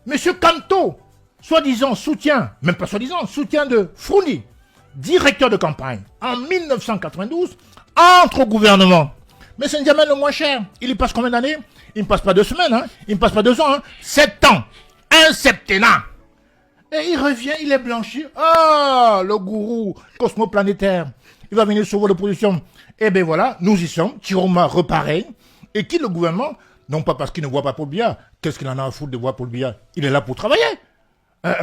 Monsieur Kanto, soi-disant soutien, même pas soi-disant, soutien de Froundi, directeur de campagne, en 1992, entre au gouvernement. Mais c'est jamais le moins cher. Il y passe combien d'années? Il ne passe pas 2 semaines, hein? Il ne passe pas 2 ans, hein? 7 ans. Un septennat. Et il revient, il est blanchi. Ah, le gourou cosmoplanétaire. Il va venir sauver l'opposition. Eh bien voilà, nous y sommes. Chiroma reparaît. Et qui le gouvernement? Non pas parce qu'il ne voit pas Paul Biya. Qu'est-ce qu'il en a à foutre de voir Paul Biya? Il est là pour travailler.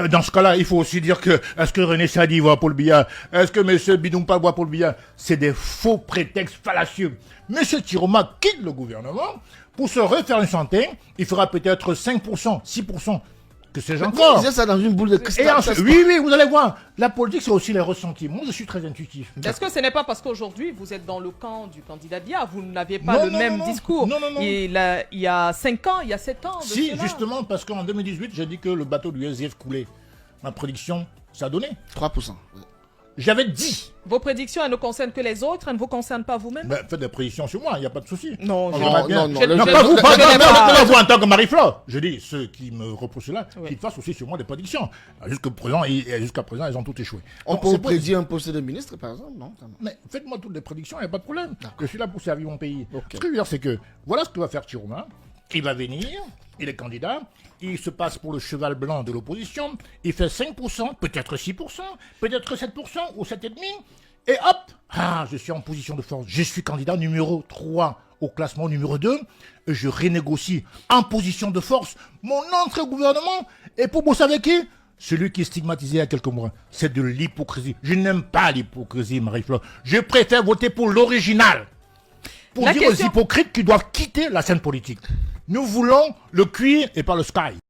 Dans ce cas-là, il faut aussi dire que, est-ce que René Sadi voit Paul Biya? Est-ce que M. Bidumpa voit Paul Biya? C'est des faux prétextes fallacieux. M. Chiroma quitte le gouvernement pour se refaire une santé. Il fera peut-être 5%, 6%. Que sais-je encore. Ça dans une boule de cristal. Et ensuite, oui, vous allez voir. La politique, c'est aussi les ressentis. Moi, je suis très intuitif. Est-ce que ce n'est pas parce qu'aujourd'hui, vous êtes dans le camp du candidat Biya, vous n'aviez pas le même discours? Non. Il y a 5 ans, il y a 7 ans. Si, justement, parce qu'en 2018, j'ai dit que le bateau du SDF coulait. Ma prédiction, ça a donné 3%. J'avais dit. Vos prédictions, elles ne concernent que les autres, elles ne vous concernent pas vous-même? Ben, faites des prédictions sur moi, il n'y a pas de souci. Non, Non, non, pas vous, pas vous en tant que Marie-Flore. Je dis, ceux qui me reprochent cela, qu'ils fassent aussi sur moi des prédictions. Jusqu'à présent, ils ont tout échoué. On peut prédire un poste de ministre, par exemple, non? Mais faites-moi toutes les prédictions, il n'y a pas de problème. Je suis là pour servir mon pays. Ce que je veux dire, c'est que voilà ce que va faire Chiroma. Il va venir, il est candidat, il se passe pour le cheval blanc de l'opposition, il fait 5%, peut-être 6%, peut-être 7% ou 7,5%, et hop, je suis en position de force. Je suis candidat numéro 3 au classement numéro 2, et je renégocie en position de force mon entrée au gouvernement, et pour bosser avec qui? Celui qui est stigmatisé il y a quelques mois. C'est de l'hypocrisie. Je n'aime pas l'hypocrisie, Marie-Flore. Je préfère voter pour l'original. Pour dire aux hypocrites qu'ils doivent quitter la scène politique. Nous voulons le cuir et pas le sky.